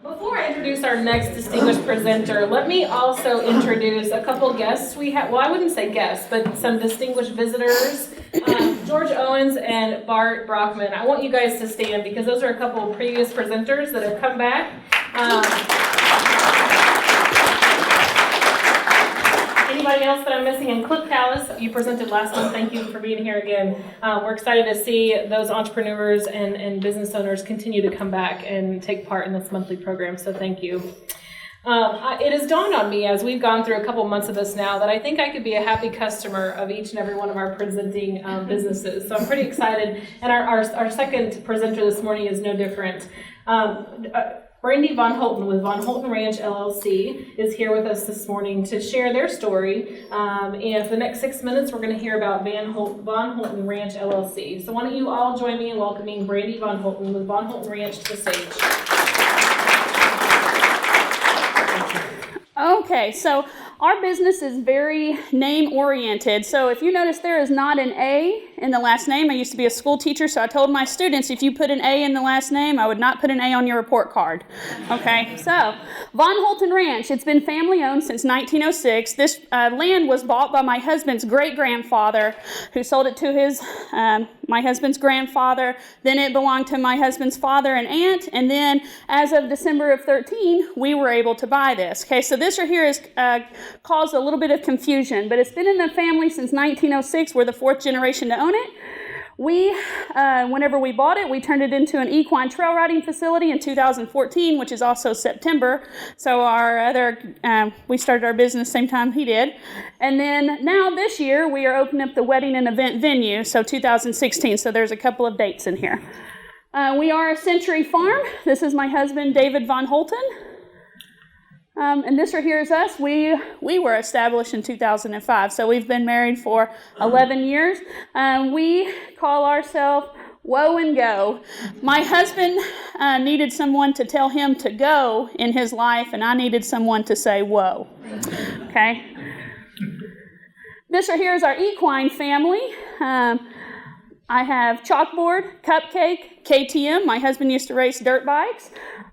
Before I introduce our next distinguished presenter, let me also introduce a couple guests we have. Well, I wouldn't say guests, but some distinguished visitors. George Owens and Bart Brockman. I want you guys to stand because those are a couple of previous presenters that have come back. Anybody else that I'm missing? And Cliff Callis, you presented last month. Thank you for being here again. We're excited to see those entrepreneurs and business owners continue to come back and take part in this monthly program, so thank you. It has dawned on me as we've gone through a couple months of this now that I think I could be a happy customer of each and every one of our presenting businesses. So I'm pretty excited. And our second presenter this morning is no different. Brandy Von Holten with Von Holten Ranch LLC is here with us this morning to share their story. And for the next 6 minutes, we're going to hear about Von Holten Ranch LLC. So why don't you all join me in welcoming Brandy Von Holten with Von Holten Ranch to the stage. Okay, so our business is very name-oriented. So if you notice, there is not an A in the last name. I used to be a school teacher, so I told my students, if you put an A in the last name, I would not put an A on your report card. Okay, so Von Holten Ranch, it's been family-owned since 1906. This land was bought by my husband's great-grandfather, who sold it to his my husband's grandfather. Then it belonged to my husband's father and aunt, and then as of December of 13, we were able to buy this. Okay, so this right here has caused a little bit of confusion, but it's been in the family since 1906. We're the fourth generation to own it. We, whenever we bought it, we turned it into an equine trail riding facility in 2014, which is also September. So we started our business same time he did. And then now this year, we are opening up the wedding and event venue, so 2016. So there's a couple of dates in here. We are a century farm. This is my husband, David Von Holten. And this right here is us. We were established in 2005, so we've been married for 11 years. We call ourselves Whoa and Go. My husband needed someone to tell him to go in his life, and I needed someone to say whoa. Okay? This right here is our equine family. I have Chalkboard, Cupcake, KTM. My husband used to race dirt bikes.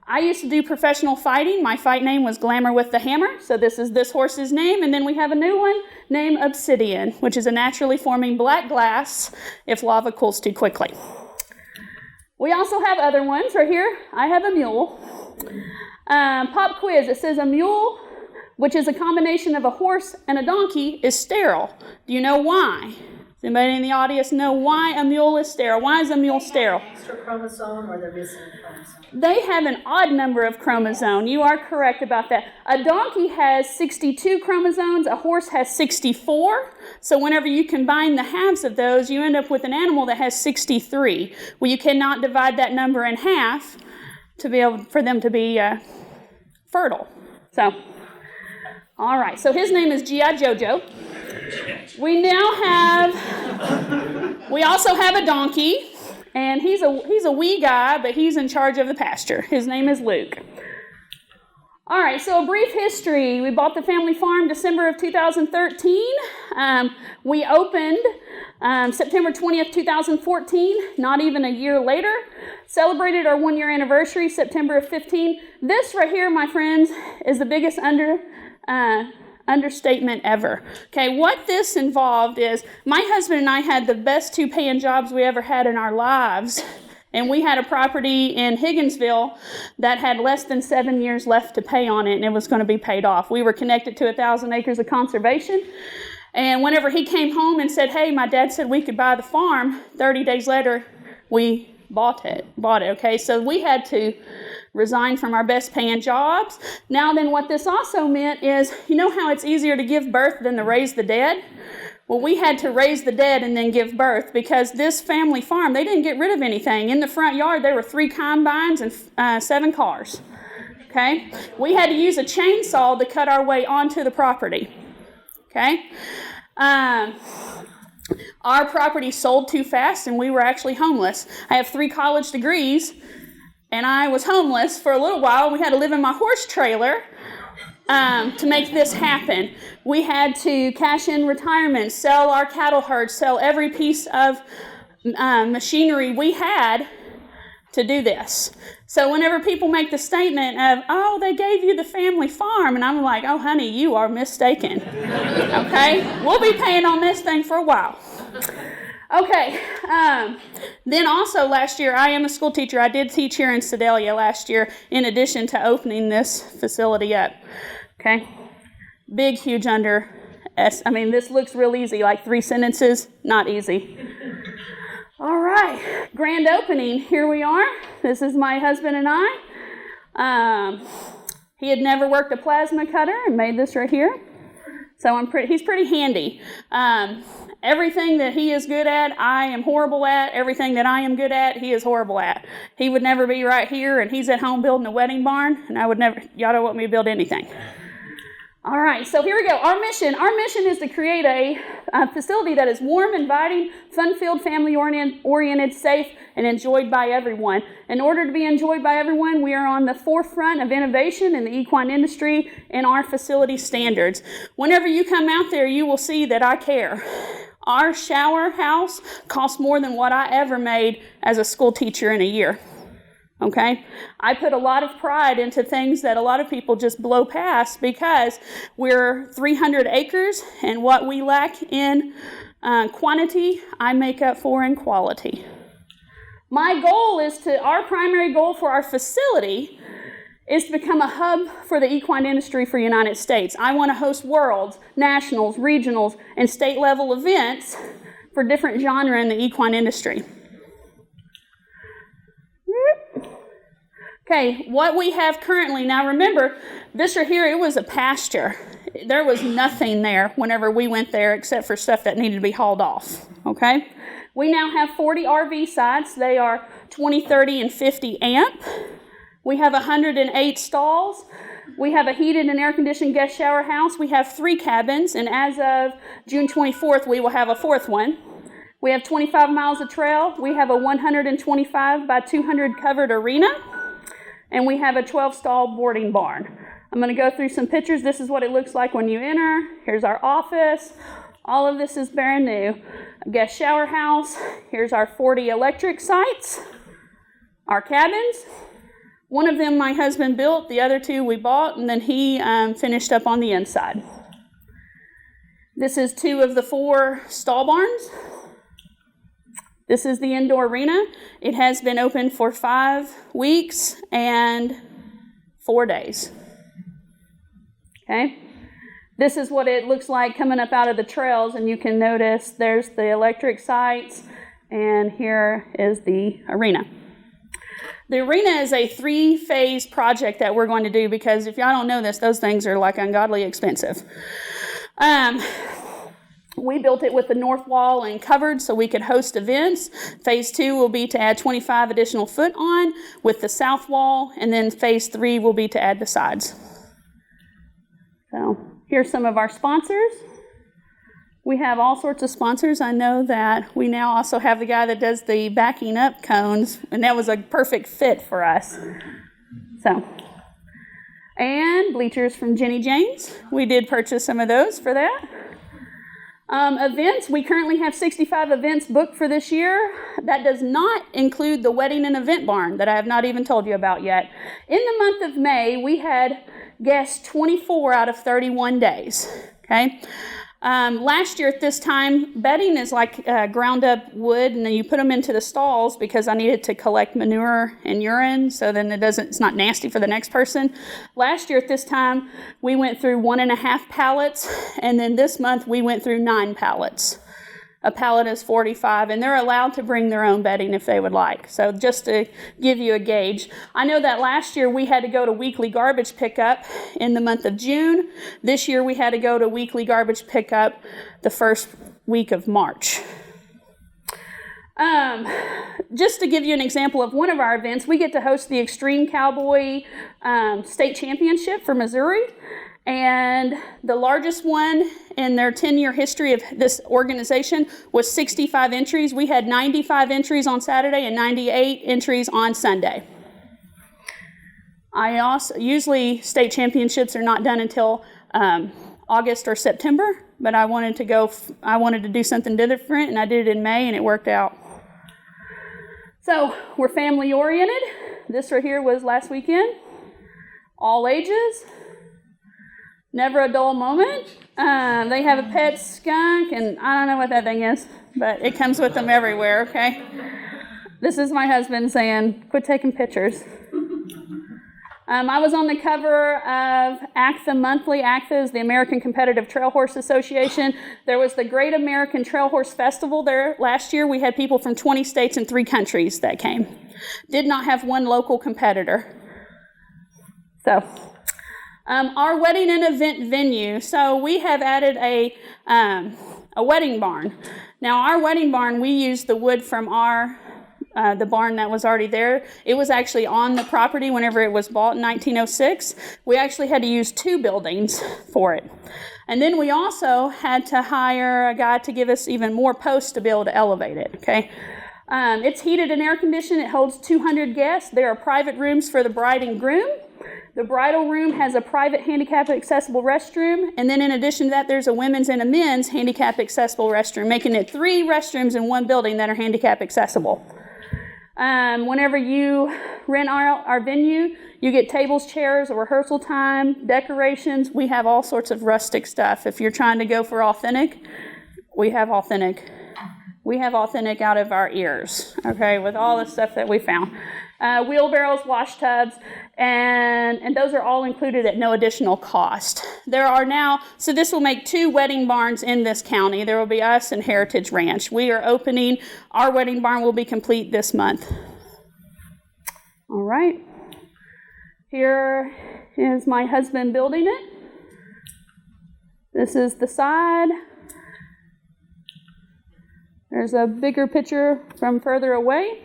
I used to do professional fighting. My fight name was Glamour with the Hammer, so this is this horse's name. And then we have a new one named Obsidian, which is a naturally forming black glass if lava cools too quickly. We also have other ones. Right here, I have a mule. Pop quiz, it says a mule, which is a combination of a horse and a donkey, is sterile. Do you know why? Does anybody in the audience know why a mule is sterile? Why is a mule sterile? Extra chromosome, or they're missing a chromosome? They have an odd number of chromosomes. You are correct about that. A donkey has 62 chromosomes. A horse has 64. So whenever you combine the halves of those, you end up with an animal that has 63. Well, you cannot divide that number in half to be able for them to be fertile. So, all right. So his name is G.I. Jojo. We also have a donkey. And he's a wee guy, but he's in charge of the pasture. His name is Luke. All right, so a brief history. We bought the family farm December of 2013. We opened September 20th, 2014, not even a year later. Celebrated our 1-year anniversary, September of 15. This right here, my friends, is the biggest understatement ever. Okay, what this involved is my husband and I had the best 2 paying jobs we ever had in our lives, and we had a property in Higginsville that had less than 7 years left to pay on it, and it was going to be paid off. We were connected to 1,000 acres of conservation, and whenever he came home and said, hey, my dad said we could buy the farm, 30 days later, we bought it, okay? So we had to resign from our best paying jobs. Now then, what this also meant is, you know how it's easier to give birth than to raise the dead? Well, we had to raise the dead and then give birth because this family farm, they didn't get rid of anything. In the front yard, there were 3 combines and 7 cars, okay? We had to use a chainsaw to cut our way onto the property, okay? Our property sold too fast and we were actually homeless. I have 3 college degrees and I was homeless for a little while. We had to live in my horse trailer to make this happen. We had to cash in retirement, sell our cattle herd, sell every piece of machinery we had to do this. So whenever people make the statement of, oh, they gave you the family farm, and I'm like, oh, honey, you are mistaken. Okay? We'll be paying on this thing for a while. Okay. Then also last year, I am a school teacher. I did teach here in Sedalia last year, in addition to opening this facility up. Okay? Big, huge this looks real easy, like 3 sentences. Not easy. All right, grand opening. Here we are. This is my husband and I. He had never worked a plasma cutter and made this right here. So he's pretty handy. Everything that he is good at, I am horrible at. Everything that I am good at, he is horrible at. He would never be right here, and he's at home building a wedding barn, and y'all don't want me to build anything. All right, so here we go. Our mission is to create a facility that is warm, inviting, fun-filled, family-oriented, safe, and enjoyed by everyone. In order to be enjoyed by everyone, we are on the forefront of innovation in the equine industry and our facility standards. Whenever you come out there, you will see that I care. Our shower house costs more than what I ever made as a school teacher in a year. Okay? I put a lot of pride into things that a lot of people just blow past because we're 300 acres, and what we lack in quantity, I make up for in quality. Our primary goal for our facility is to become a hub for the equine industry for the United States. I want to host worlds, nationals, regionals, and state level events for different genre in the equine industry. Okay, what we have currently, now remember, this right here, it was a pasture. There was nothing there whenever we went there except for stuff that needed to be hauled off, okay? We now have 40 RV sites. They are 20, 30, and 50 amp. We have 108 stalls. We have a heated and air-conditioned guest shower house. We have 3 cabins, and as of June 24th, we will have a 4th one. We have 25 miles of trail. We have a 125 by 200 covered arena. And we have a 12-stall boarding barn. I'm going to go through some pictures. This is what it looks like when you enter. Here's our office. All of this is brand new. A guest shower house. Here's our 40 electric sites. Our cabins. One of them my husband built. The other 2 we bought, and then he finished up on the inside. This is 2 of the 4 stall barns. This is the indoor arena. It has been open for 5 weeks and 4 days. Okay? This is what it looks like coming up out of the trails, and you can notice there's the electric sites, and here is the arena. The arena is a 3-phase project that we're going to do because if y'all don't know this, those things are like ungodly expensive. We built it with the north wall and covered so we could host events. Phase 2 will be to add 25 additional foot on with the south wall, and then phase 3 will be to add the sides. So here's some of our sponsors. We have all sorts of sponsors. I know that we now also have the guy that does the backing up cones, and that was a perfect fit for us. And bleachers from Jenny James. We did purchase some of those for that. Events, we currently have 65 events booked for this year. That does not include the wedding and event barn that I have not even told you about yet. In the month of May, we had guests 24 out of 31 days, okay? Last year at this time, bedding is like ground up wood, and then you put them into the stalls because I needed to collect manure and urine, so then it's not nasty for the next person. Last year at this time, we went through 1.5 pallets, and then this month we went through 9 pallets. A pallet is 45, and they're allowed to bring their own bedding if they would like. So just to give you a gauge, I know that last year we had to go to weekly garbage pickup in the month of June. This year we had to go to weekly garbage pickup the first week of March. Just to give you an example of one of our events, we get to host the Extreme Cowboy State Championship for Missouri. And the largest one in their 10-year history of this organization was 65 entries. We had 95 entries on Saturday and 98 entries on Sunday. Usually state championships are not done until August or September, but I wanted to do something different, and I did it in May, and it worked out. So we're family oriented. This right here was last weekend. All ages. Never a dull moment. They have a pet skunk, and I don't know what that thing is, but it comes with them everywhere, okay? This is my husband saying, quit taking pictures. I was on the cover of ACTHA Monthly. ACTHA is the American Competitive Trail Horse Association. There was the Great American Trail Horse Festival there last year. We had people from 20 states and 3 countries that came. Did not have one local competitor. So, our wedding and event venue. So we have added a wedding barn. Now, our wedding barn, we used the wood from the barn that was already there. It was actually on the property whenever it was bought in 1906. We actually had to use 2 buildings for it. And then we also had to hire a guy to give us even more posts to be able to elevate it, okay? It's heated and air conditioned. It holds 200 guests. There are private rooms for the bride and groom. The bridal room has a private handicap accessible restroom, and then in addition to that, there's a women's and a men's handicap accessible restroom, making it 3 restrooms in one building that are handicap accessible. Whenever you rent our venue, you get tables, chairs, a rehearsal time, decorations. We have all sorts of rustic stuff. If you're trying to go for authentic, we have authentic. We have authentic out of our ears, okay, with all the stuff that we found. Wheelbarrows, wash tubs, and those are all included at no additional cost. There are now, so this will make 2 wedding barns in this county. There will be us and Heritage Ranch. We are opening, our wedding barn will be complete this month. All right. Here is my husband building it. This is the side. There's a bigger picture from further away.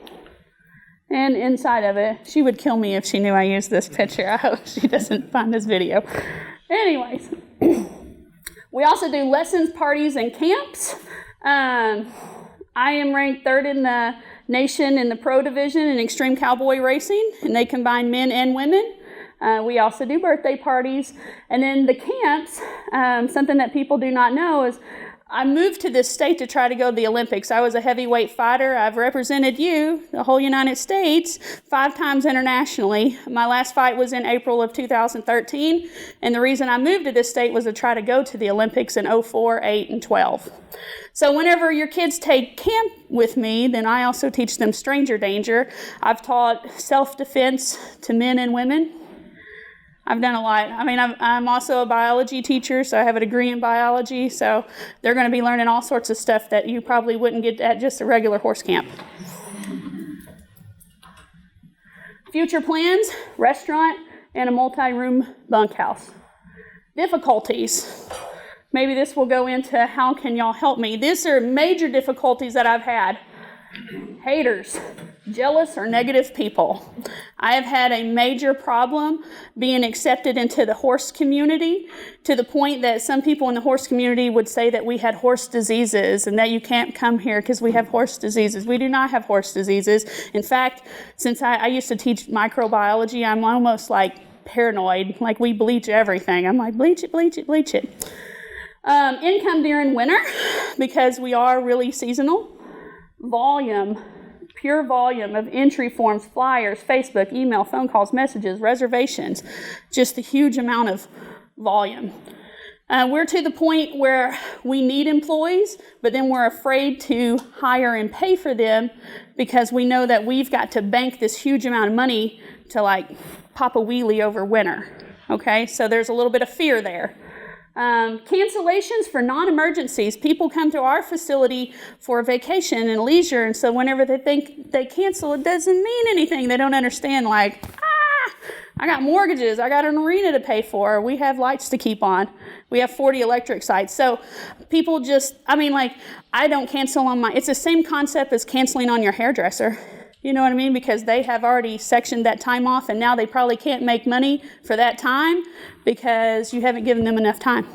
And inside of it, she would kill me if she knew I used this picture. I hope she doesn't find this video. Anyways, we also do lessons, parties, and camps. I am ranked 3rd in the nation in the pro division in extreme cowboy racing, and they combine men and women. We also do birthday parties. And then the camps, something that people do not know is I moved to this state to try to go to the Olympics. I was a heavyweight fighter. I've represented the whole United States, 5 times internationally. My last fight was in April of 2013, and the reason I moved to this state was to try to go to the Olympics in 04, 8, and 12. So whenever your kids take camp with me, then I also teach them stranger danger. I've taught self-defense to men and women. I've done a lot. I mean, I'm also a biology teacher, so I have a degree in biology, so they're going to be learning all sorts of stuff that you probably wouldn't get at just a regular horse camp. Future plans, restaurant, and a multi-room bunkhouse. Difficulties. Maybe this will go into how can y'all help me. These are major difficulties that I've had. Haters, jealous or negative people. I have had a major problem being accepted into the horse community to the point that some people in the horse community would say that we had horse diseases and that you can't come here because we have horse diseases. We do not have horse diseases. In fact, since I used to teach microbiology, I'm almost like paranoid, like we bleach everything. I'm like, bleach it, bleach it, bleach it. Income during winter because we are really seasonal. Volume, pure volume of entry forms, flyers, Facebook, email, phone calls, messages, reservations, just a huge amount of volume. We're to the point where we need employees, but then we're afraid to hire and pay for them because we know that we've got to bank this huge amount of money to like pop a wheelie over winter. Okay, so there's a little bit of fear there. Cancellations for non-emergencies. People come to our facility for vacation and leisure, and so whenever they think they cancel, it doesn't mean anything. They don't understand, like, I got mortgages, I got an arena to pay for, we have lights to keep on, we have 40 electric sites. So people just, I don't cancel on it's the same concept as canceling on your hairdresser. You know what I mean? Because they have already sectioned that time off, and now they probably can't make money for that time because you haven't given them enough time.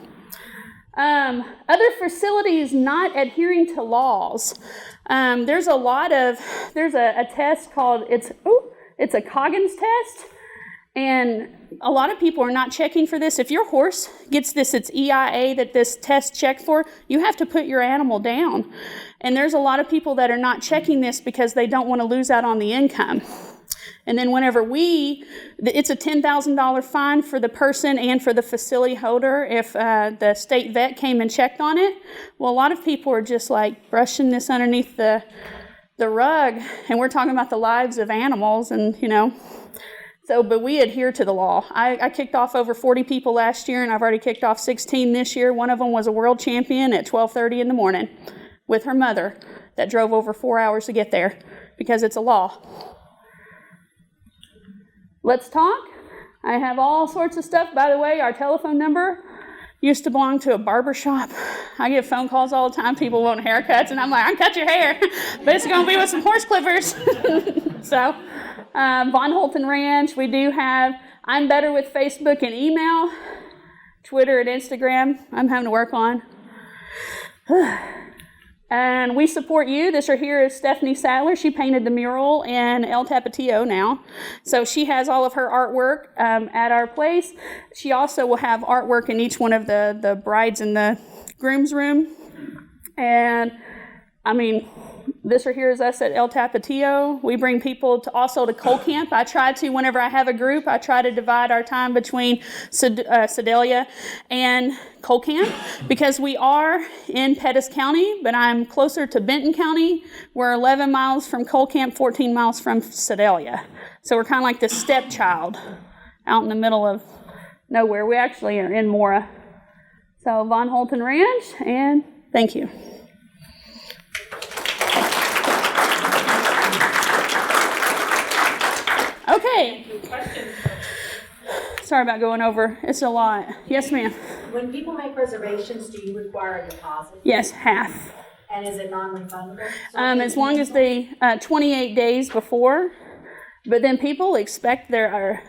Other facilities not adhering to laws. There's a test called, it's a Coggins test, and a lot of people are not checking for this. If your horse gets this, it's EIA that this test checked for, you have to put your animal down. And there's a lot of people that are not checking this because they don't want to lose out on the income. And then whenever it's a $10,000 fine for the person and for the facility holder if the state vet came and checked on it. Well, a lot of people are just like brushing this underneath the rug, and we're talking about the lives of animals, and but we adhere to the law. I kicked off over 40 people last year, and I've already kicked off 16 this year. One of them was a world champion at 12:30 in the morning with her mother that drove over 4 hours to get there because it's a law. Let's talk. I have all sorts of stuff. By the way, our telephone number used to belong to a barber shop. I get phone calls all the time. People want haircuts, and I'm like, I can cut your hair, but it's going to be with some horse clippers. So, Von Holten Ranch, we do have, I'm better with Facebook and email, Twitter and Instagram, I'm having to work on. And we support you. This right here is Stephanie Sadler. She painted the mural in El Tapatio now. So she has all of her artwork at our place. She also will have artwork in each one of the brides in the groom's room. And I mean, this right here is us at El Tapatio. We bring people also to Coal Camp. I try to, whenever I have a group, I try to divide our time between Sedalia and Coal Camp because we are in Pettis County, but I'm closer to Benton County. We're 11 miles from Coal Camp, 14 miles from Sedalia. So we're kind of like the stepchild out in the middle of nowhere. We actually are in Mora. So Von Holten Ranch, and thank you. Okay. Sorry about going over. It's a lot. Yes, ma'am. When people make reservations, do you require a deposit? Yes, half. And is it non-refundable? As long as they 28 days before, but then people expect their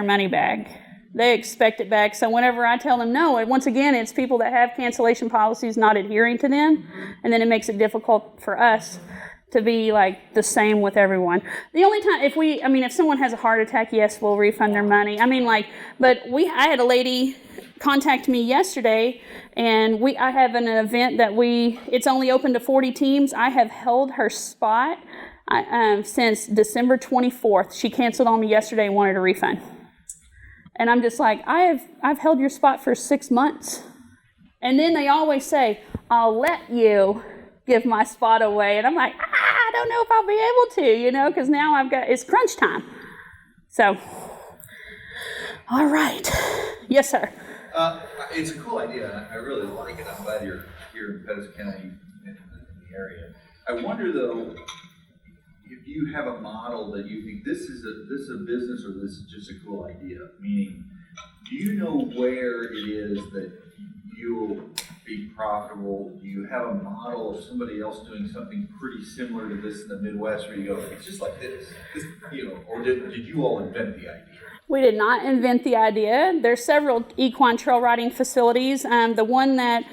money back. They expect it back. So whenever I tell them no, once again, it's people that have cancellation policies not adhering to them, and then it makes it difficult for us to be like the same with everyone. The only time if someone has a heart attack, yes, we'll refund their money. I had a lady contact me yesterday, and I have an event that it's only open to 40 teams. I have held her spot since December 24th. She canceled on me yesterday and wanted a refund. And I'm just like, I've held your spot for 6 months. And then they always say, I'll let you give my spot away. And I'm like, I don't know if I'll be able to, because now it's crunch time. So, all right. Yes, sir. It's a cool idea. I really like it. I'm glad you're here in Pettis County in the area. I wonder, though, if you have a model that you think this is a business or this is just a cool idea. Meaning, do you know where it is that you'll be profitable? Do you have a model of somebody else doing something pretty similar to this in the Midwest where you go, it's just like this or did you all invent the idea? We did not invent the idea. There's several equine trail riding facilities. The one that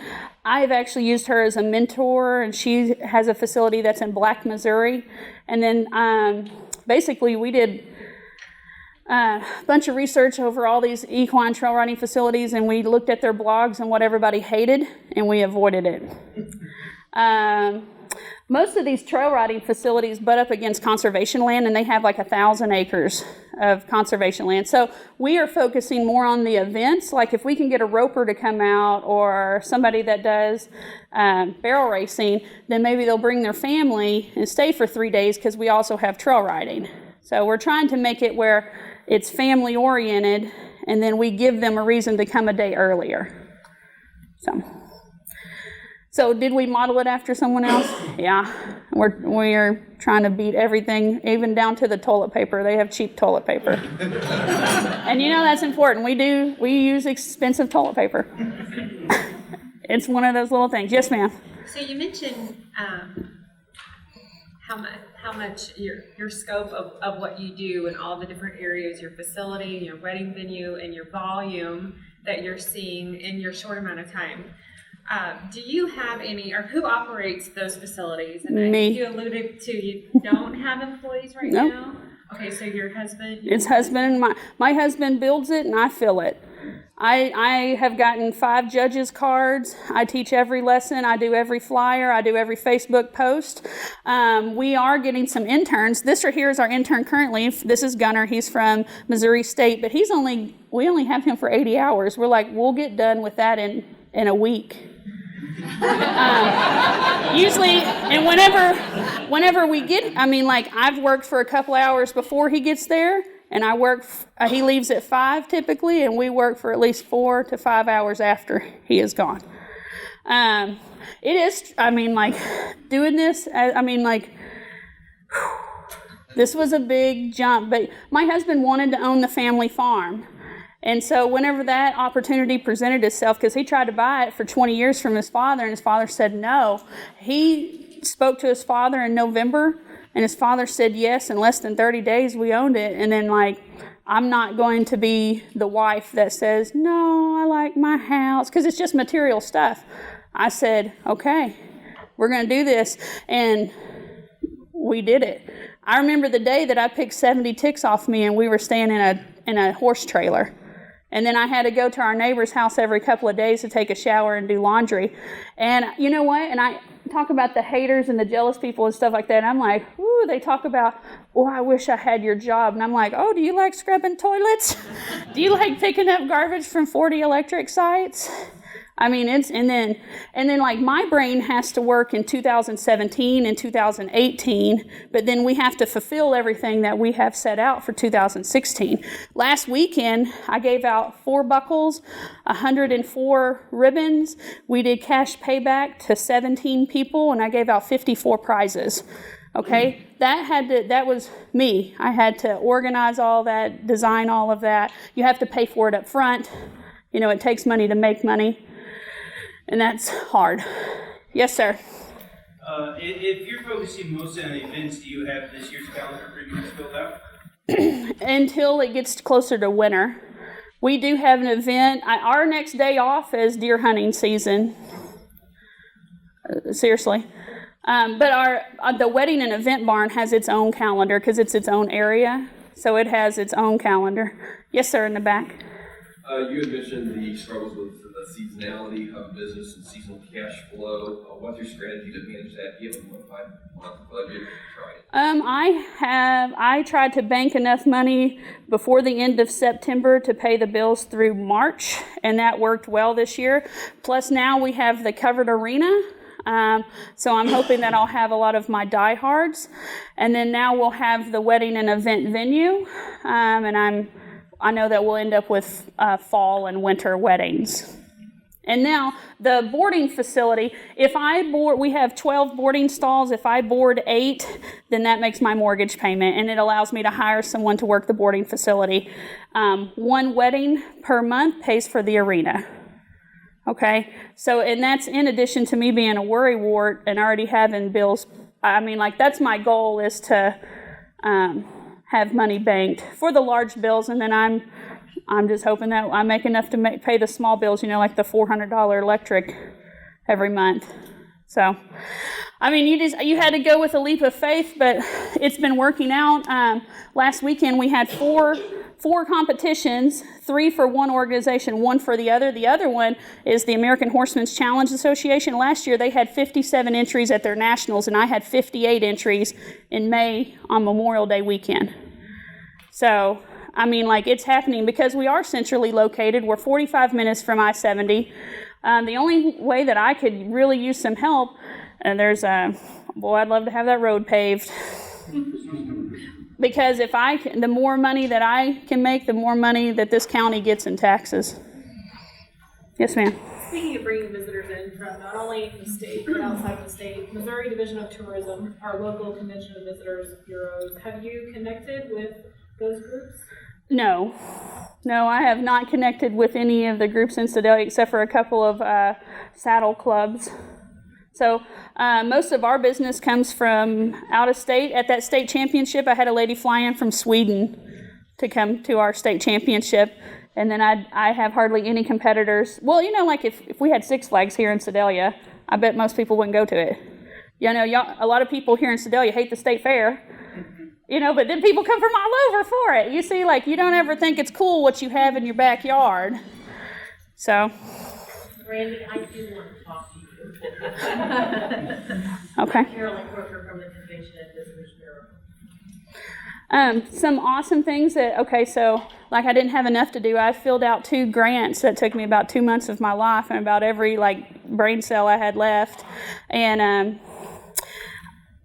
I've actually used her as a mentor, and she has a facility that's in Black, Missouri. And then basically we did a bunch of research over all these equine trail riding facilities, and we looked at their blogs and what everybody hated, and we avoided it. Most of these trail riding facilities butt up against conservation land, and they have like 1,000 acres of conservation land. So we are focusing more on the events. Like if we can get a roper to come out or somebody that does barrel racing, then maybe they'll bring their family and stay for 3 days because we also have trail riding. So we're trying to make it where it's family oriented, and then we give them a reason to come a day earlier. So did we model it after someone else? Yeah. We're trying to beat everything, even down to the toilet paper. They have cheap toilet paper. And that's important. We use expensive toilet paper. It's one of those little things. Yes, ma'am. So you mentioned how much your scope of what you do in all the different areas, your facility, your wedding venue, and your volume that you're seeing in your short amount of time. Do you have any, or who operates those facilities? And Me. You alluded to you don't have employees right Nope. now? Okay, so your husband? It's husband and my husband builds it and I fill it. I have gotten 5 judges' cards. I teach every lesson. I do every flyer. I do every Facebook post. We are getting some interns. This right here is our intern currently. This is Gunner. He's from Missouri State, but we only have him for 80 hours. We're like, we'll get done with that in a week. Usually, and whenever we get, I've worked for a couple hours before he gets there, and he leaves at 5 typically, and we work for at least 4 to 5 hours after he is gone. It is, doing this, this was a big jump, but my husband wanted to own the family farm. And so whenever that opportunity presented itself, because he tried to buy it for 20 years from his father, and his father said no, he spoke to his father in November, and his father said yes. In less than 30 days, we owned it. And then, I'm not going to be the wife that says, no, I like my house, because it's just material stuff. I said, okay, we're going to do this. And we did it. I remember the day that I picked 70 ticks off me, and we were staying in a horse trailer. And then I had to go to our neighbor's house every couple of days to take a shower and do laundry. And you know what? And I talk about the haters and the jealous people and stuff like that. And I'm like, ooh, they talk about, I wish I had your job. And I'm like, oh, do you like scrubbing toilets? Do you like picking up garbage from 40 electric sites? And then my brain has to work in 2017 and 2018, but then we have to fulfill everything that we have set out for 2016. Last weekend, I gave out 4 buckles, 104 ribbons. We did cash payback to 17 people, and I gave out 54 prizes. Okay, that was me. I had to organize all that, design all of that. You have to pay for it up front. It takes money to make money. And that's hard. Yes, sir. If you're focusing mostly on the events, do you have this year's calendar pretty much filled out? Until it gets closer to winter. We do have an event. Our next day off is deer hunting season. Seriously. But the wedding and event barn has its own calendar because it's its own area. So it has its own calendar. Yes, sir, in the back. You had mentioned the struggles with the seasonality of business and seasonal cash flow. What's your strategy to manage that? Do you have a 5-month budget? I tried to bank enough money before the end of September to pay the bills through March, and that worked well this year. Plus now we have the covered arena. So I'm hoping that I'll have a lot of my diehards. And then now we'll have the wedding and event venue, and I know that we'll end up with fall and winter weddings. And now the boarding facility, we have 12 boarding stalls. If I board 8, then that makes my mortgage payment, and it allows me to hire someone to work the boarding facility. 1 wedding per month pays for the arena. Okay, so, and that's in addition to me being a worrywart and already having bills. That's my goal, is to have money banked for the large bills, and then I'm just hoping that I make enough to pay the small bills, like the $400 electric every month. So, you had to go with a leap of faith, but it's been working out. Last weekend we had four competitions, 3 for one organization, 1 for the other. The other one is the American Horsemen's Challenge Association. Last year they had 57 entries at their nationals, and I had 58 entries in May on Memorial Day weekend. So, it's happening because we are centrally located. We're 45 minutes from I-70. The only way that I could really use some help, and I'd love to have that road paved. Because the more money that I can make, the more money that this county gets in taxes. Yes, ma'am. Speaking of bringing visitors in from not only the state but outside of the state, Missouri Division of Tourism, our local convention of visitors bureaus, have you connected with those groups? No, I have not connected with any of the groups in Sedalia except for a couple of saddle clubs. So most of our business comes from out of state. At that state championship, I had a lady fly in from Sweden to come to our state championship. And then I have hardly any competitors. Well, if we had Six Flags here in Sedalia, I bet most people wouldn't go to it. A lot of people here in Sedalia hate the state fair. But then people come from all over for it. You see, you don't ever think it's cool what you have in your backyard. So, Randy, I do want to talk to you. okay. Carolyn Crooker from the Convention and Visitors Bureau. Some awesome things so like I didn't have enough to do. I filled out 2 grants that took me about 2 months of my life and about every brain cell I had left. And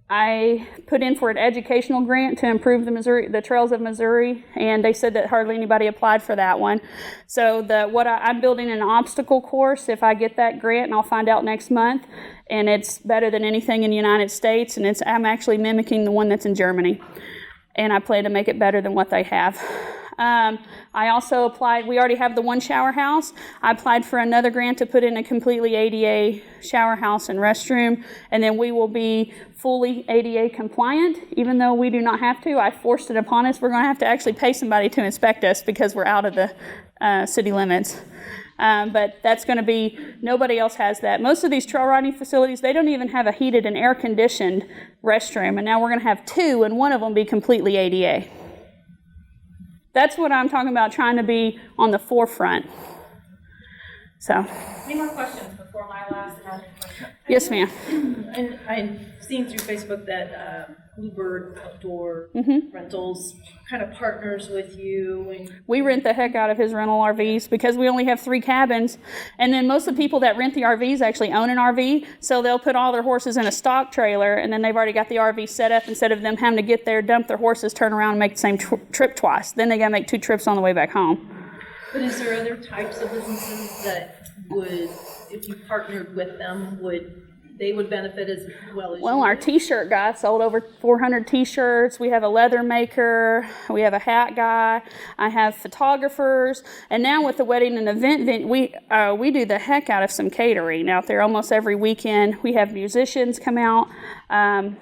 I put in for an educational grant to improve the trails of Missouri, and they said that hardly anybody applied for that one. So I'm building an obstacle course if I get that grant, and I'll find out next month. And it's better than anything in the United States, and I'm actually mimicking the one that's in Germany. And I plan to make it better than what they have. I also applied, we already have the 1 shower house. I applied for another grant to put in a completely ADA shower house and restroom, and then we will be fully ADA compliant, even though we do not have to. I forced it upon us. We're going to have to actually pay somebody to inspect us because we're out of the city limits. But that's going to be, nobody else has that. Most of these trail riding facilities, they don't even have a heated and air-conditioned restroom, and now we're going to have 2, and one of them be completely ADA. That's what I'm talking about, trying to be on the forefront. So. Any more questions before my last question? Yes, ma'am. And I've seen through Facebook that Bluebird Outdoor Rentals kind of partners with you. And we rent the heck out of his rental RVs because we only have 3 cabins. And then most of the people that rent the RVs actually own an RV, so they'll put all their horses in a stock trailer, and then they've already got the RV set up instead of them having to get there, dump their horses, turn around, and make the same trip twice. Then they got to make 2 trips on the way back home. But is there other types of businesses that would, if you partnered with them, they would benefit as well as you? Well, our T-shirt guy sold over 400 T-shirts. We have a leather maker. We have a hat guy. I have photographers. And now with the wedding and event, we do the heck out of some catering out there almost every weekend. We have musicians come out. I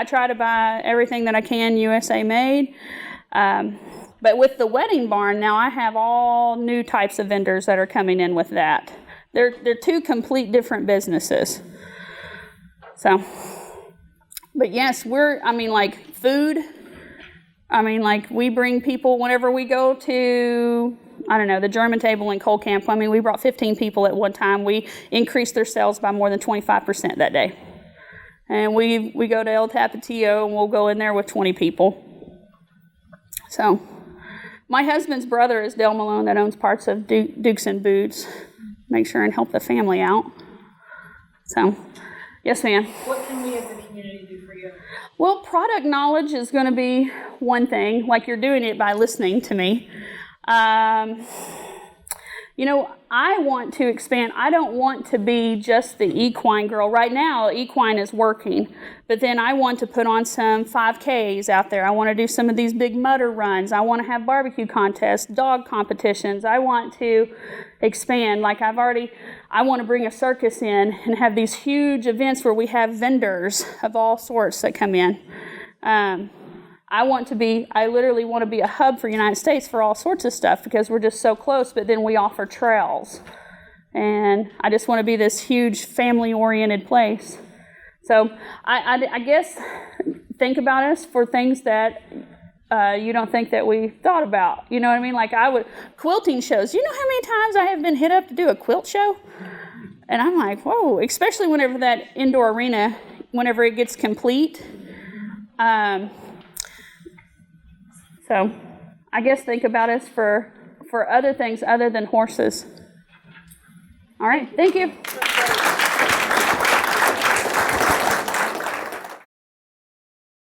try to buy everything that I can USA made. But with the wedding barn, now I have all new types of vendors that are coming in with that. They're 2 complete different businesses. So, but yes, food. We bring people whenever we go to, the German table in Coal Camp. We brought 15 people at one time. We increased their sales by more than 25% that day. And we go to El Tapatio, and we'll go in there with 20 people. So, my husband's brother is Del Malone that owns parts of Dukes and Boots. Make sure and help the family out. So, yes, ma'am. What can we as a community do for you? Well, product knowledge is going to be one thing, like you're doing it by listening to me. I want to expand. I don't want to be just the equine girl. Right now, equine is working, but then I want to put on some 5Ks out there. I want to do some of these big mutter runs. I want to have barbecue contests, dog competitions. I want to expand. I want to bring a circus in and have these huge events where we have vendors of all sorts that come in. I literally want to be a hub for the United States for all sorts of stuff because we're just so close, but then we offer trails. And I just want to be this huge family-oriented place. So I guess think about us for things that you don't think that we thought about. You know what I mean? Quilting shows. You know how many times I have been hit up to do a quilt show? And I'm like, whoa, especially whenever that indoor arena, whenever it gets complete. So I guess think about us for other things other than horses. All right, thank you.